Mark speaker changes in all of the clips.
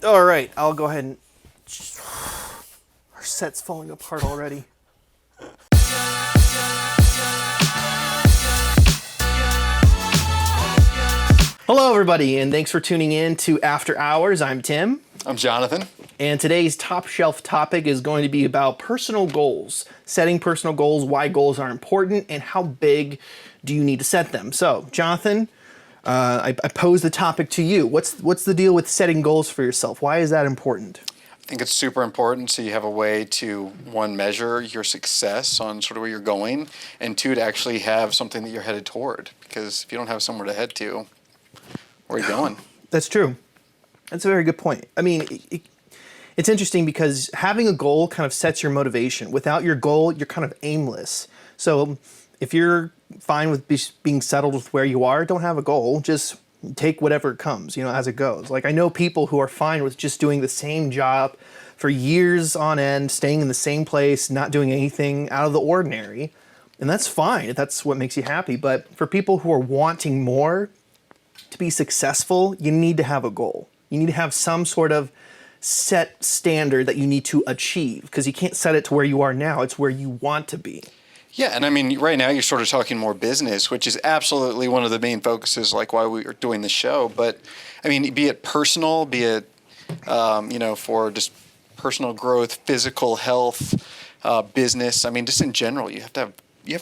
Speaker 1: All right, I'll go ahead and. Our set's falling apart already. Hello, everybody, and thanks for tuning in to After Hours. I'm Tim.
Speaker 2: I'm Jonathan.
Speaker 1: And today's top shelf topic is going to be about personal goals, setting personal goals, why goals are important, and how big do you need to set them. So, Jonathan, I pose the topic to you. What's the deal with setting goals for yourself? Why is that important?
Speaker 2: I think it's super important so you have a way to, one, measure your success on sort of where you're going, and two, to actually have something that you're headed toward. Because if you don't have somewhere to head to, where are you going?
Speaker 1: That's true. That's a very good point. I mean, it's interesting because having a goal kind of sets your motivation. Without your goal, you're kind of aimless. So if you're fine with being settled with where you are, don't have a goal. Just take whatever comes, as it goes. Like, I know people who are fine with just doing the same job for years on end, staying in the same place, not doing anything out of the ordinary. And that's fine if that's what makes you happy. But for people who are wanting more, to be successful, you need to have a goal. You need to have some sort of set standard that you need to achieve, because you can't set it to where you are now. It's where you want to be.
Speaker 2: Yeah, and I mean, right now you're sort of talking more business, which is absolutely one of the main focuses, like why we are doing the show. But I mean, be it personal, be it, for just personal growth, physical health, business. I mean, just in general, you have to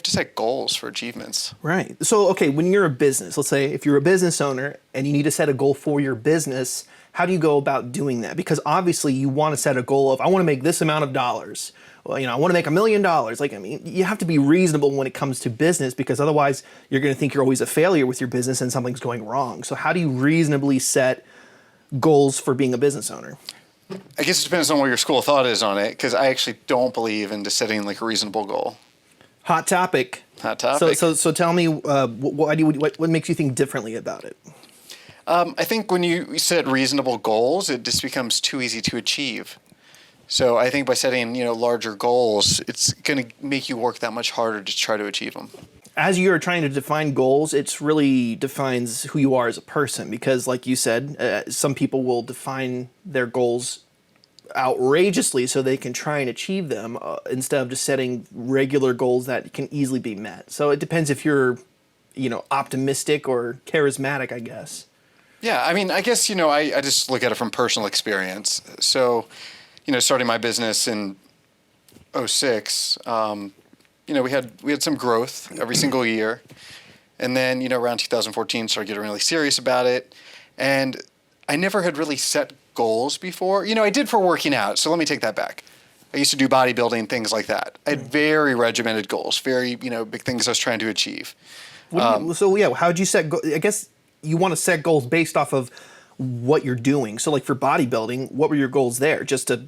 Speaker 2: set goals for achievements.
Speaker 1: Right. So, okay, when you're a business, let's say if you're a business owner and you need to set a goal for your business, how do you go about doing that? Because obviously you want to set a goal of, I want to make this amount of dollars. Well, I want to make $1 million. You have to be reasonable when it comes to business, because otherwise you're going to think you're always a failure with your business and something's going wrong. So how do you reasonably set goals for being a business owner?
Speaker 2: I guess it depends on what your school of thought is on it, because I actually don't believe in just setting like a reasonable goal.
Speaker 1: Hot topic.
Speaker 2: Hot topic.
Speaker 1: So tell me, what makes you think differently about it?
Speaker 2: I think when you set reasonable goals, it just becomes too easy to achieve. So I think by setting, larger goals, it's going to make you work that much harder to try to achieve them.
Speaker 1: As you're trying to define goals, it really defines who you are as a person, because like you said, some people will define their goals outrageously so they can try and achieve them instead of just setting regular goals that can easily be met. So it depends if you're, optimistic or charismatic, I guess.
Speaker 2: Yeah, I mean, I guess, I just look at it from personal experience. So, starting my business in 2006, we had some growth every single year. And then, around 2014, started getting really serious about it. And I never had really set goals before. I did for working out, so let me take that back. I used to do bodybuilding, things like that. I had very regimented goals, very, big things I was trying to achieve.
Speaker 1: How'd you set I guess you want to set goals based off of what you're doing. So like for bodybuilding, what were your goals there? Just to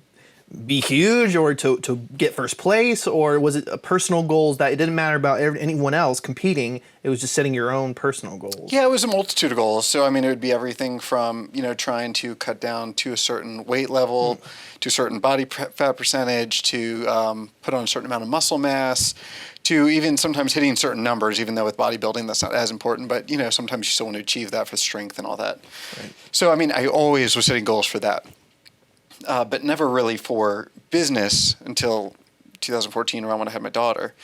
Speaker 1: be huge, or to get first place, or was it a personal goals that it didn't matter about anyone else competing, it was just setting your own personal goals?
Speaker 2: Yeah, it was a multitude of goals. So, I mean, it would be everything from, trying to cut down to a certain weight level, to a certain body fat percentage, to put on a certain amount of muscle mass, to even sometimes hitting certain numbers, even though with bodybuilding that's not as important, but, sometimes you still want to achieve that for strength and all that. Right. So, I mean, I always was setting goals for that. But never really for business until 2014, around when I had my daughter.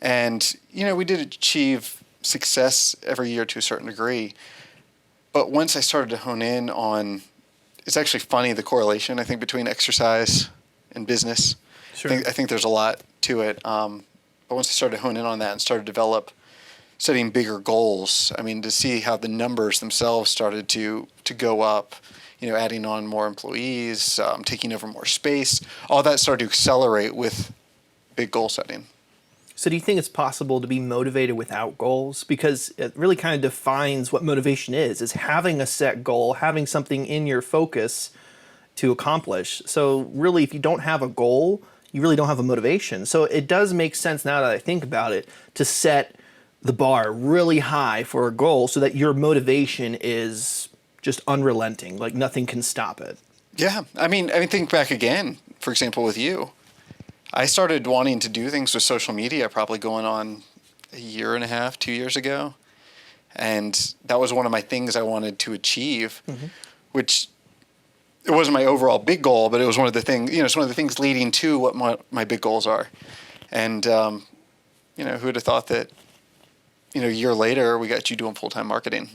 Speaker 2: And, we did achieve success every year to a certain degree. But once I started to hone in on, it's actually funny, the correlation, I think, between exercise and business.
Speaker 1: Sure.
Speaker 2: I think there's a lot to it. But once I started to hone in on that and started to develop setting bigger goals, I mean, to see how the numbers themselves started to go up, adding on more employees, taking over more space, all that started to accelerate with big goal setting.
Speaker 1: So do you think it's possible to be motivated without goals? Because it really kind of defines what motivation is having a set goal, having something in your focus to accomplish. So really, if you don't have a goal, you really don't have a motivation. So it does make sense, now that I think about it, to set the bar really high for a goal so that your motivation is just unrelenting, like nothing can stop it.
Speaker 2: Yeah, I mean, think back again, for example, with you. I started wanting to do things with social media probably going on a year and a half, 2 years ago. And that was one of my things I wanted to achieve, which it wasn't my overall big goal, but it was one of the things, it's one of the things leading to what my big goals are. And, who would have thought that, a year later, we got you doing full-time marketing.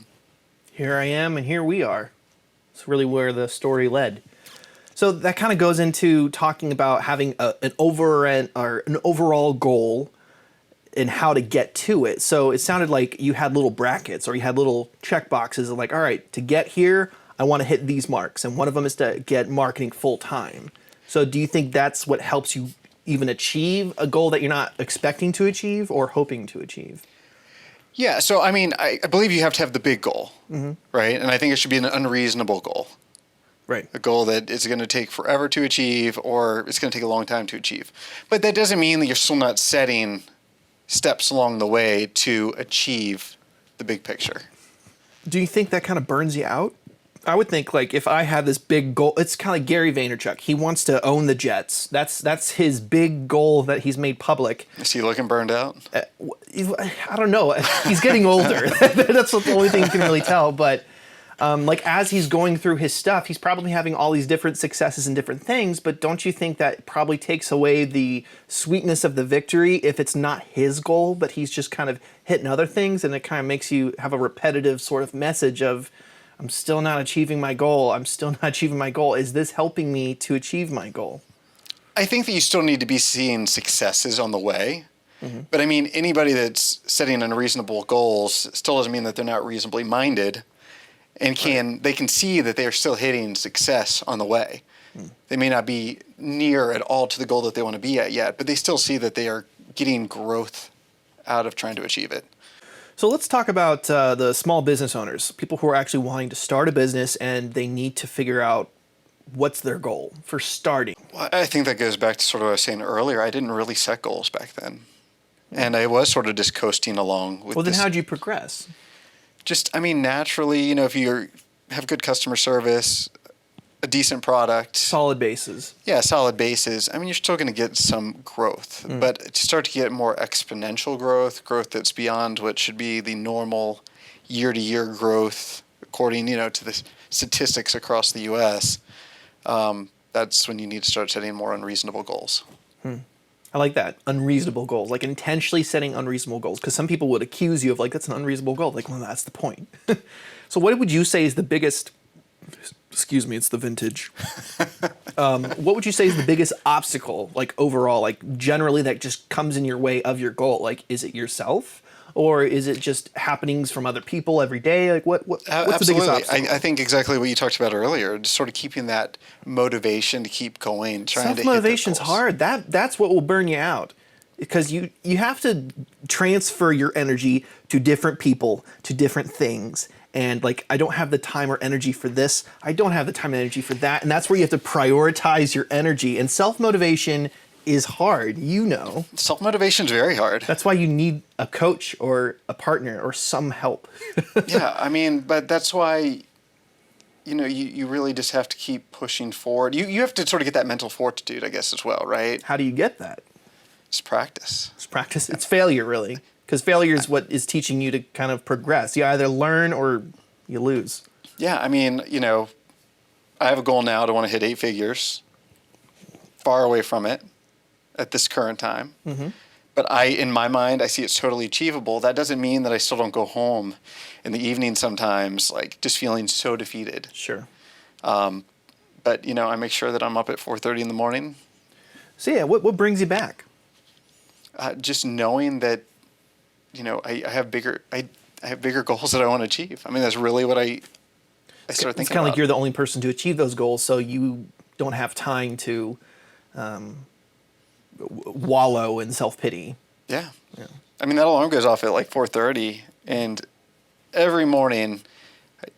Speaker 1: Here I am, and here we are. It's really where the story led. So that kind of goes into talking about having an overall goal and how to get to it. So it sounded like you had little brackets or you had little check boxes of like, all right, to get here, I want to hit these marks. And one of them is to get marketing full time. So do you think that's what helps you even achieve a goal that you're not expecting to achieve or hoping to achieve?
Speaker 2: Yeah. So, I mean, I believe you have to have the big goal, right? And I think it should be an unreasonable goal.
Speaker 1: Right.
Speaker 2: A goal that is going to take forever to achieve or it's going to take a long time to achieve. But that doesn't mean that you're still not setting steps along the way to achieve the big picture.
Speaker 1: Do you think that kind of burns you out? I would think like if I had this big goal, it's kind of like Gary Vaynerchuk. He wants to own the Jets. That's his big goal that he's made public.
Speaker 2: Is he looking burned out?
Speaker 1: I don't know. He's getting older. That's the only thing you can really tell. But like as he's going through his stuff, he's probably having all these different successes and different things. But don't you think that probably takes away the sweetness of the victory if it's not his goal, but he's just kind of hitting other things, and it kind of makes you have a repetitive sort of message of, I'm still not achieving my goal. I'm still not achieving my goal. Is this helping me to achieve my goal?
Speaker 2: I think that you still need to be seeing successes on the way. But I mean, anybody that's setting unreasonable goals still doesn't mean that they're not reasonably minded and they can see that they are still hitting success on the way. They may not be near at all to the goal that they want to be at yet, but they still see that they are getting growth out of trying to achieve it.
Speaker 1: So let's talk about the small business owners, people who are actually wanting to start a business and they need to figure out what's their goal for starting.
Speaker 2: Well, I think that goes back to sort of what I was saying earlier. I didn't really set goals back then. And I was sort of just coasting along with
Speaker 1: Well, then how'd you progress?
Speaker 2: Just, I mean, naturally, if you have good customer service, a decent product.
Speaker 1: Solid bases.
Speaker 2: Yeah, solid bases. I mean, you're still going to get some growth. But to start to get more exponential growth that's beyond what should be the normal year-to-year growth, according, to the statistics across the U.S., that's when you need to start setting more unreasonable goals.
Speaker 1: I like that. Unreasonable goals, like intentionally setting unreasonable goals. Because some people would accuse you of like, that's an unreasonable goal. Like, well, that's the point. So what would you say is the biggest, excuse me, it's the vintage. What would you say is the biggest obstacle, like overall, like generally that just comes in your way of your goal? Like, is it yourself? Or is it just happenings from other people every day? Like what's the biggest obstacle?
Speaker 2: I think exactly what you talked about earlier, just sort of keeping that motivation to keep going, trying to hit
Speaker 1: Self-motivation's
Speaker 2: those goals.
Speaker 1: hard. That's what will burn you out. Because you have to transfer your energy to different people, to different things. And like, I don't have the time or energy for this. I don't have the time and energy for that. And that's where you have to prioritize your energy. And self-motivation is hard,
Speaker 2: Self-motivation is very hard.
Speaker 1: That's why you need a coach or a partner or some help.
Speaker 2: Yeah, I mean, but that's why, you really just have to keep pushing forward. You have to sort of get that mental fortitude, I guess, as well, right?
Speaker 1: How do you get that?
Speaker 2: It's practice.
Speaker 1: It's practice. It's failure, really. Because failure is what is teaching you to kind of progress. You either learn or you lose.
Speaker 2: Yeah, I mean, I have a goal now to want to hit 8 figures. Far away from it at this current time. But in my mind, I see it's totally achievable. That doesn't mean that I still don't go home in the evening sometimes, like just feeling so defeated.
Speaker 1: Sure.
Speaker 2: But, I make sure that I'm up at 4:30 in the morning.
Speaker 1: So yeah, what brings you back?
Speaker 2: Just knowing that, I have bigger goals that I want to achieve. I mean, that's really what I start thinking
Speaker 1: It's kind of
Speaker 2: about.
Speaker 1: like you're the only person to achieve those goals, so you don't have time to wallow in self-pity.
Speaker 2: Yeah. I mean, that alarm goes off at like 4:30, and every morning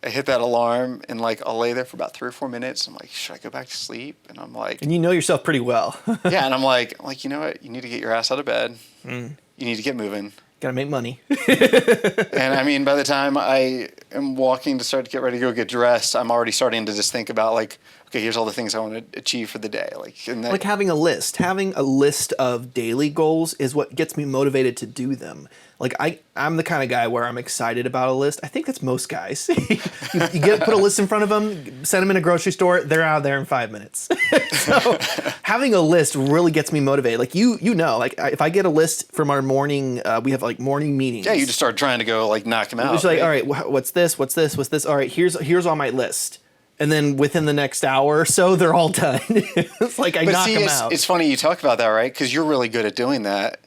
Speaker 2: I hit that alarm, and like I'll lay there for about 3 or 4 minutes. I'm like, should I go back to sleep? And I'm like,
Speaker 1: And you know yourself pretty well.
Speaker 2: yeah. And I'm like, you know what? You need to get your ass out of bed. You need to get moving.
Speaker 1: Gotta make money.
Speaker 2: And I mean, by the time I am walking to start to get ready to go get dressed, I'm already starting to just think about like, okay, here's all the things I want to achieve for the day.
Speaker 1: Like having a list of daily goals is what gets me motivated to do them. Like I'm the kind of guy where I'm excited about a list. I think that's most guys. Put a list in front of them, send them in a grocery store, they're out there in 5 minutes. So having a list really gets me motivated. Like like if I get a list from our morning, we have like morning meetings.
Speaker 2: Yeah, you just start trying to go like knock them out.
Speaker 1: It's like, all right, what's this? What's this? What's this? All right, here's on my list. And then within the next hour or so, they're all done. It's like I knock them out.
Speaker 2: It's funny you talk about that, right? Because you're really good at doing that.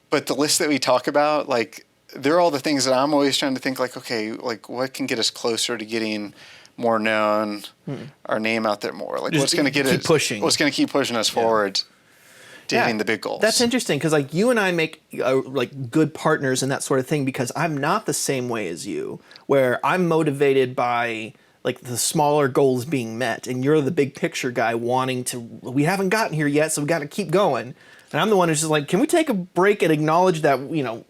Speaker 2: But the list that we talk about, like, they're all the things that I'm always trying to think, like, okay, like, what can get us closer to getting more known, our name out there more? Like, what's going to get us pushing? What's going to keep pushing us forward to hitting the big goals?
Speaker 1: That's interesting because, like, you and I make like good partners and that sort of thing because I'm not the same way as you, where I'm motivated by like the smaller goals being met, and you're the big picture guy wanting to. We haven't gotten here yet, so we got to keep going. And I'm the one who's just like, can we take a break and acknowledge that,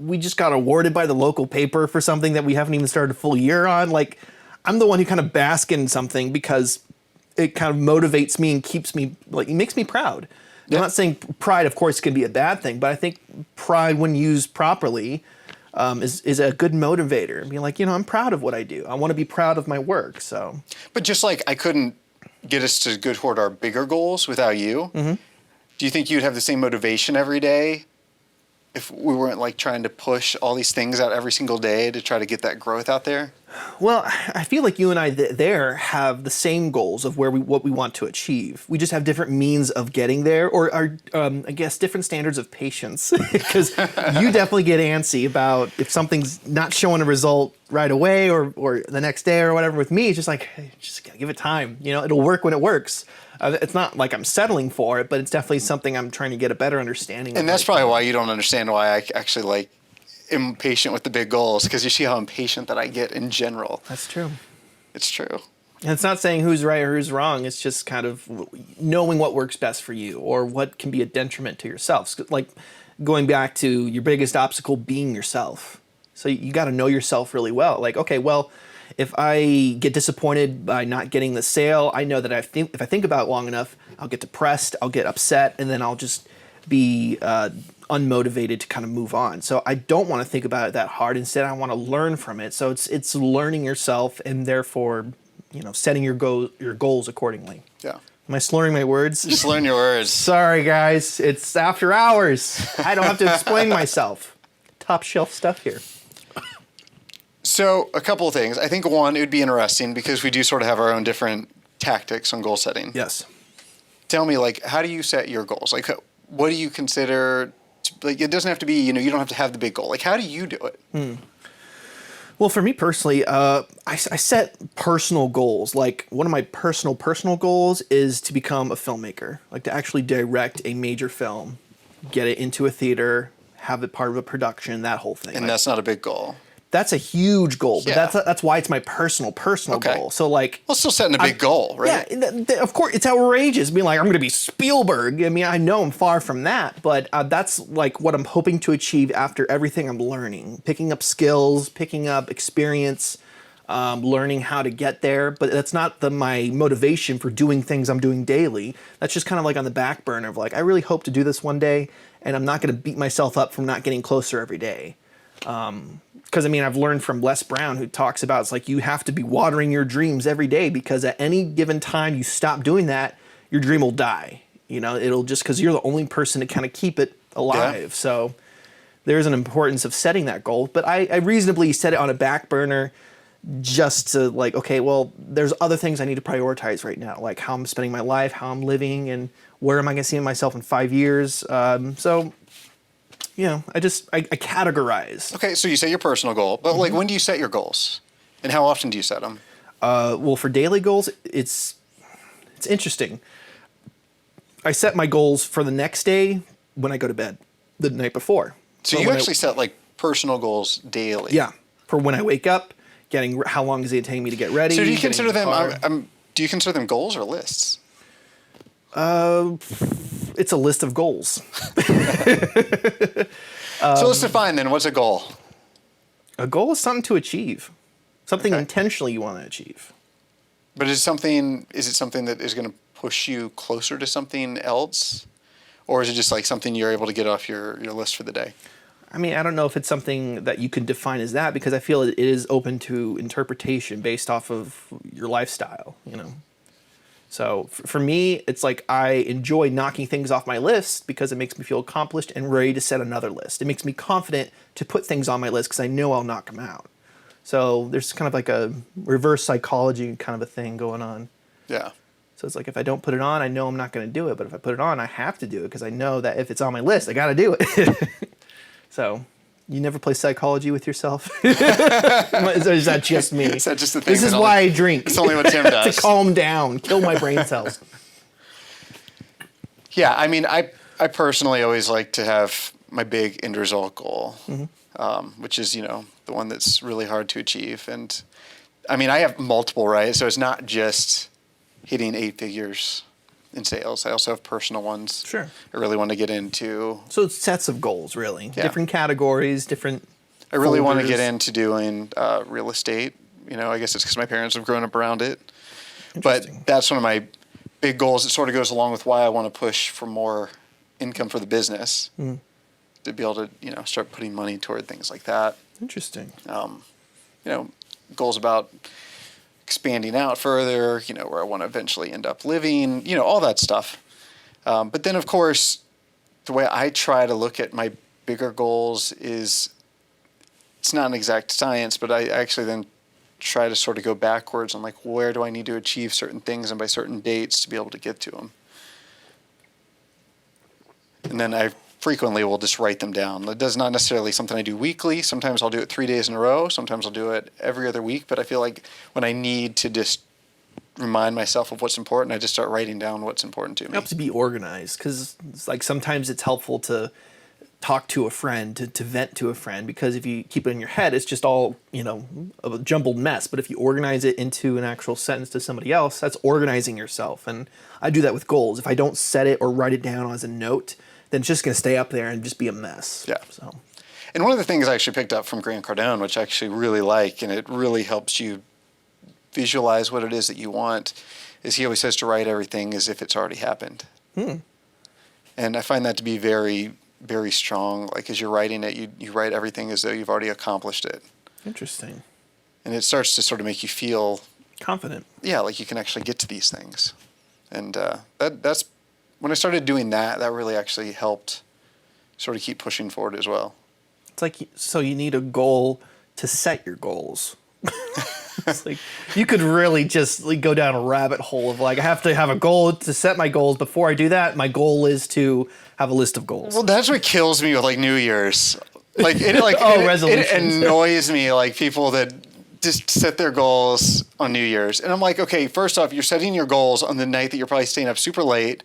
Speaker 1: we just got awarded by the local paper for something that we haven't even started a full year on? Like, I'm the one who kind of bask in something because it kind of motivates me and keeps me, like, it makes me proud. Yep. I'm not saying pride, of course, can be a bad thing, but I think pride, when used properly, is a good motivator. Being like, I'm proud of what I do. I want to be proud of my work. So,
Speaker 2: but just like I couldn't get us to go toward our bigger goals without you. Mm-hmm. Do you think you'd have the same motivation every day if we weren't like trying to push all these things out every single day to try to get that growth out there?
Speaker 1: Well, I feel like you and I there have the same goals of what we want to achieve. We just have different means of getting there, or I guess different standards of patience. Because you definitely get antsy about if something's not showing a result right away or the next day or whatever. With me, it's just like, hey, just gotta give it time. It'll work when it works. It's not like I'm settling for it, but it's definitely something I'm trying to get a better understanding of.
Speaker 2: And that's probably why you don't understand why I actually like impatient with the big goals, because you see how impatient that I get in general.
Speaker 1: That's true.
Speaker 2: It's true.
Speaker 1: And it's not saying who's right or who's wrong. It's just kind of knowing what works best for you or what can be a detriment to yourself. Like going back to your biggest obstacle being yourself. So you got to know yourself really well. Like, okay, well, if I get disappointed by not getting the sale, I know that if I think about it long enough, I'll get depressed, I'll get upset, and then I'll just be unmotivated to kind of move on. So I don't want to think about it that hard. Instead, I want to learn from it. So it's learning yourself and therefore, setting your goals accordingly.
Speaker 2: Yeah.
Speaker 1: Am I slurring my words?
Speaker 2: Just learn your words.
Speaker 1: Sorry, guys. It's after hours. I don't have to explain myself. Top shelf stuff here.
Speaker 2: So a couple of things. I think one, it would be interesting because we do sort of have our own different tactics on goal setting.
Speaker 1: Yes.
Speaker 2: Tell me, like, how do you set your goals? Like, what do you consider, like, it doesn't have to be, you don't have to have the big goal. Like, how do you do it?
Speaker 1: Well, for me personally, I set personal goals. Like, one of my personal goals is to become a filmmaker, like to actually direct a major film, get it into a theater, have it part of a production, that whole thing.
Speaker 2: And that's not a big goal.
Speaker 1: That's a huge goal, but that's why it's my personal goal. So like,
Speaker 2: well, still setting a big goal, right?
Speaker 1: Yeah, of course, it's outrageous being like, I'm going to be Spielberg. I mean, I know I'm far from that, but that's like what I'm hoping to achieve after everything I'm learning, picking up skills, picking up experience, learning how to get there. But that's not my motivation for doing things I'm doing daily. That's just kind of like on the back burner of like, I really hope to do this one day, and I'm not going to beat myself up from not getting closer every day. Because I mean, I've learned from Les Brown, who talks about it's like you have to be watering your dreams every day, because at any given time you stop doing that, your dream will die. It'll just, because you're the only person to kind of keep it alive. Yeah. So there's an importance of setting that goal. But I reasonably set it on a back burner just to like, okay, well, there's other things I need to prioritize right now, like how I'm spending my life, how I'm living, and where am I going to see myself in 5 years. I categorize.
Speaker 2: Okay, so you set your personal goal, but like, when do you set your goals, and how often do you set them?
Speaker 1: Well, for daily goals, it's interesting. I set my goals for the next day when I go to bed, the night before.
Speaker 2: So you actually set like personal goals daily.
Speaker 1: Yeah, for when I wake up, how long does it take me to get ready?
Speaker 2: So do you consider them? Do you consider them goals or lists?
Speaker 1: It's a list of goals.
Speaker 2: So let's define then. What's a goal?
Speaker 1: A goal is something to achieve. Something
Speaker 2: Okay.
Speaker 1: intentionally you want to achieve.
Speaker 2: But is it something that is going to push you closer to something else? Or is it just like something you're able to get off your list for the day?
Speaker 1: I mean, I don't know if it's something that you can define as that because I feel it is open to interpretation based off of your lifestyle, you know. So for me, it's like I enjoy knocking things off my list because it makes me feel accomplished and ready to set another list. It makes me confident to put things on my list because I know I'll knock them out. So there's kind of like a reverse psychology kind of a thing going on.
Speaker 2: Yeah.
Speaker 1: So it's like if I don't put it on, I know I'm not going to do it. But if I put it on, I have to do it because I know that if it's on my list, I got to do it. So you never play psychology with yourself? Or is that just me?
Speaker 2: Is that just the thing?
Speaker 1: This is
Speaker 2: that
Speaker 1: why
Speaker 2: only-
Speaker 1: I drink.
Speaker 2: It's only what Tim does.
Speaker 1: To calm down, kill my brain cells.
Speaker 2: Yeah, I mean, I personally always like to have my big end result goal, which is, the one that's really hard to achieve. And I mean, I have multiple, right? So it's not just hitting 8 figures in sales. I also have personal ones.
Speaker 1: Sure.
Speaker 2: I really want to get into.
Speaker 1: So it's sets of goals, really.
Speaker 2: Yeah.
Speaker 1: Different categories, different.
Speaker 2: I really want to
Speaker 1: folders.
Speaker 2: get into doing real estate. I guess it's because my parents have grown up around it.
Speaker 1: Interesting.
Speaker 2: But that's one of my big goals. It sort of goes along with why I want to push for more income for the business to be able to, start putting money toward things like that.
Speaker 1: Interesting.
Speaker 2: Goals about expanding out further, where I want to eventually end up living, all that stuff. But then, of course, the way I try to look at my bigger goals is it's not an exact science, but I actually then try to sort of go backwards on like where do I need to achieve certain things and by certain dates to be able to get to them. And then I frequently will just write them down. It does not necessarily something I do weekly. Sometimes I'll do it 3 days in a row. Sometimes I'll do it every other week. But I feel like when I need to just remind myself of what's important, I just start writing down what's important to
Speaker 1: It
Speaker 2: me.
Speaker 1: helps to be organized because it's like sometimes it's helpful to talk to a friend, to vent to a friend, because if you keep it in your head, it's just all, a jumbled mess. But if you organize it into an actual sentence to somebody else, that's organizing yourself. And I do that with goals. If I don't set it or write it down as a note, then it's just going to stay up there and just be a mess.
Speaker 2: Yeah.
Speaker 1: So
Speaker 2: And one of the things I actually picked up from Grant Cardone, which I actually really like, and it really helps you visualize what it is that you want, is he always says to write everything as if it's already happened. And I find that to be very, very strong. Like as you're writing it, you write everything as though you've already accomplished it.
Speaker 1: interesting.
Speaker 2: And it starts to sort of make you feel,
Speaker 1: Confident.
Speaker 2: yeah, like you can actually get to these things. And that's when I started doing that, that really actually helped sort of keep pushing forward as well.
Speaker 1: It's like, so you need a goal to set your goals. It's like you could really just like go down a rabbit hole of like I have to have a goal to set my goals. Before I do that, my goal is to have a list of goals.
Speaker 2: Well, that's what kills me with like New Year's. Like it
Speaker 1: Resolutions.
Speaker 2: it annoys me like people that just set their goals on New Year's. And I'm like, okay, first off, you're setting your goals on the night that you're probably staying up super late,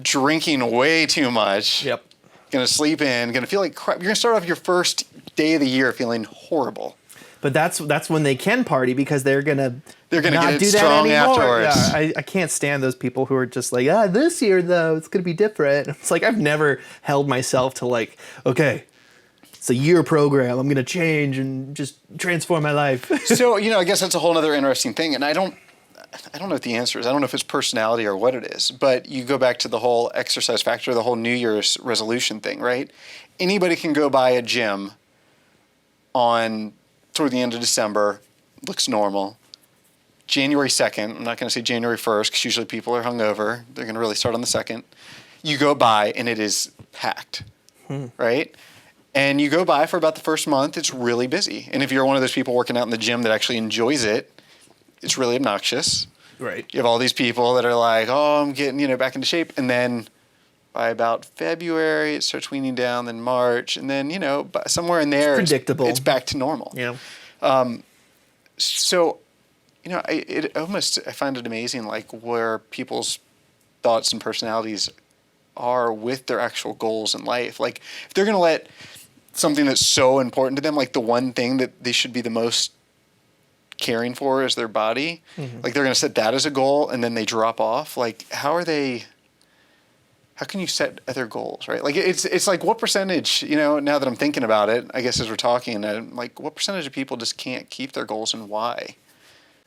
Speaker 2: drinking way too much.
Speaker 1: Yep.
Speaker 2: Gonna sleep in, gonna feel like crap. You're gonna start off your first day of the year feeling horrible.
Speaker 1: But that's when they can party because they're gonna
Speaker 2: They're gonna
Speaker 1: not
Speaker 2: get it
Speaker 1: do that
Speaker 2: strong
Speaker 1: anymore.
Speaker 2: afterwards.
Speaker 1: Yeah, I can't stand those people who are just like, this year though it's gonna be different. It's like I've never held myself to like, okay, it's a year program. I'm gonna change and just transform my life.
Speaker 2: So, I guess that's a whole other interesting thing. And I don't know what the answer is. I don't know if it's personality or what it is. But you go back to the whole exercise factor, the whole New Year's resolution thing, right? Anybody can go buy a gym toward the end of December, looks normal. January 2nd, I'm not going to say January 1st because usually people are hungover. They're going to really start on the 2nd. You go by and it is packed, right? And you go by for about the first month, it's really busy. And if you're one of those people working out in the gym that actually enjoys it, it's really obnoxious.
Speaker 1: Right.
Speaker 2: You have all these people that are like, oh, I'm getting, back into shape. And then by about February, it starts weaning down, then March. And then, somewhere in there,
Speaker 1: predictable.
Speaker 2: It's back to normal.
Speaker 1: Yeah.
Speaker 2: So, I find it amazing, like where people's thoughts and personalities are with their actual goals in life. Like if they're going to let something that's so important to them, like the one thing that they should be the most caring for is their body. Like they're going to set that as a goal and then they drop off. Like how are they how can you set other goals, right? Like it's like what percentage, now that I'm thinking about it, I guess as we're talking, like what percentage of people just can't keep their goals and why?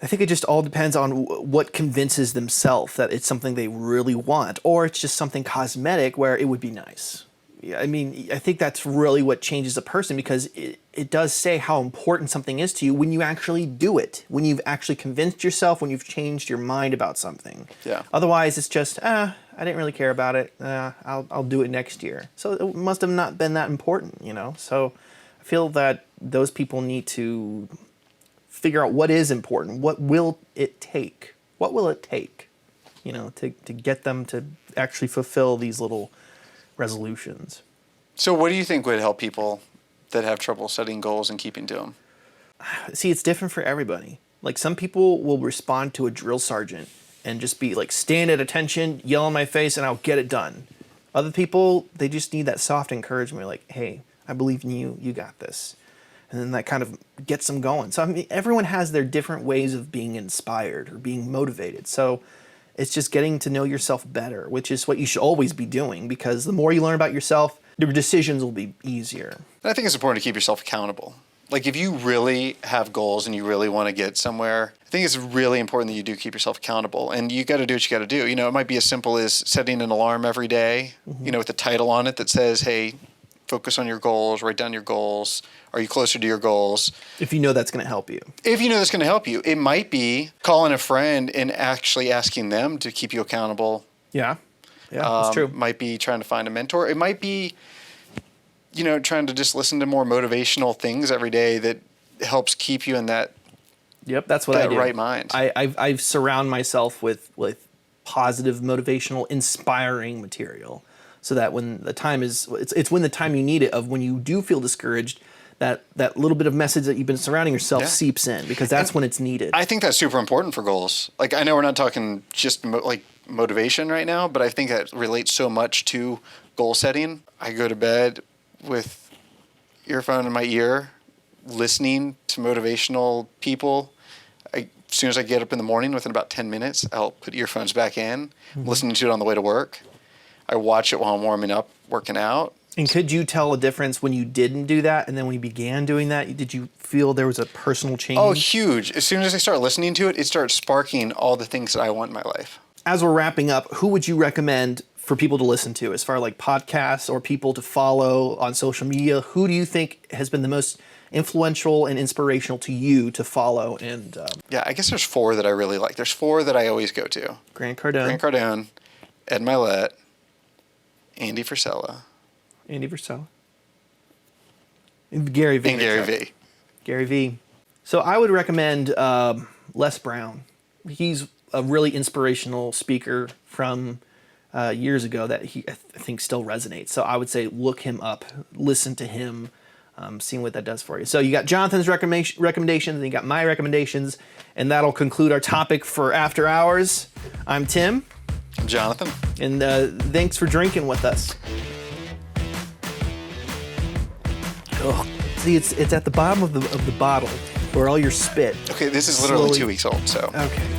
Speaker 1: I think it just all depends on what convinces themselves that it's something they really want, or it's just something cosmetic where it would be nice. Yeah, I mean, I think that's really what changes a person, because it does say how important something is to you when you actually do it, when you've actually convinced yourself, when you've changed your mind about something.
Speaker 2: Yeah.
Speaker 1: Otherwise, it's just, I didn't really care about it. I'll do it next year. So it must have not been that important, So I feel that those people need to figure out what is important. What will it take? What will it take, to get them to actually fulfill these little resolutions.
Speaker 2: So what do you think would help people that have trouble setting goals and keeping to them?
Speaker 1: See, it's different for everybody. Like, some people will respond to a drill sergeant and just be like, stand at attention, yell in my face, and I'll get it done. Other people, they just need that soft encouragement, like, hey, I believe in you, you got this. And then that kind of gets them going. So, I mean, everyone has their different ways of being inspired or being motivated. So it's just getting to know yourself better, which is what you should always be doing, because the more you learn about yourself, your decisions will be easier.
Speaker 2: And I think it's important to keep yourself accountable. Like, if you really have goals and you really want to get somewhere, I think it's really important that you do keep yourself accountable. And you got to do what you got to do. It might be as simple as setting an alarm every day, with a title on it that says, hey, focus on your goals, write down your goals. Are you closer to your goals?
Speaker 1: If you know that's going to help you.
Speaker 2: If you know that's going to help you. It might be calling a friend and actually asking them to keep you accountable.
Speaker 1: Yeah, that's true.
Speaker 2: Might be trying to find a mentor. It might be, trying to just listen to more motivational things every day that helps keep you in that.
Speaker 1: Yep, that's what I do.
Speaker 2: Right mind.
Speaker 1: I surround myself with positive, motivational, inspiring material, so that when the time is, it's when the time you need it, of when you do feel discouraged, that little bit of message that you've been surrounding yourself seeps in, because that's when it's needed.
Speaker 2: I think that's super important for goals. Like, I know we're not talking just motivation right now, but I think that relates so much to goal setting. I go to bed with earphone in my ear, listening to motivational people. As soon as I get up in the morning, within about 10 minutes, I'll put earphones back in, listening to it on the way to work. I watch it while I'm warming up, working out.
Speaker 1: And could you tell a difference when you didn't do that and then when you began doing that? Did you feel there was a personal change?
Speaker 2: Oh, huge. As soon as I start listening to it, it starts sparking all the things that I want in my life.
Speaker 1: As we're wrapping up, who would you recommend for people to listen to, as far as like podcasts or people to follow on social media? Who do you think has been the most influential and inspirational to you to follow? And
Speaker 2: yeah, I guess there's 4 that I really like. There's 4 that I always go to.
Speaker 1: Grant Cardone,
Speaker 2: Ed Mylett, Andy Frisella.
Speaker 1: Andy Frisella. And Gary V.
Speaker 2: And Gary V.
Speaker 1: Gary V. So I would recommend Les Brown. He's a really inspirational speaker from years ago that I think still resonates. So I would say look him up, listen to him, seeing what that does for you. So you got Jonathan's recommendations, and you got my recommendations, and that'll conclude our topic for After Hours. I'm Tim.
Speaker 2: I'm Jonathan.
Speaker 1: And thanks for drinking with us. Oh, see, it's at the bottom of the bottle where all your spit.
Speaker 2: Okay, this is literally
Speaker 1: slowly.
Speaker 2: 2 weeks old, so.
Speaker 1: Okay.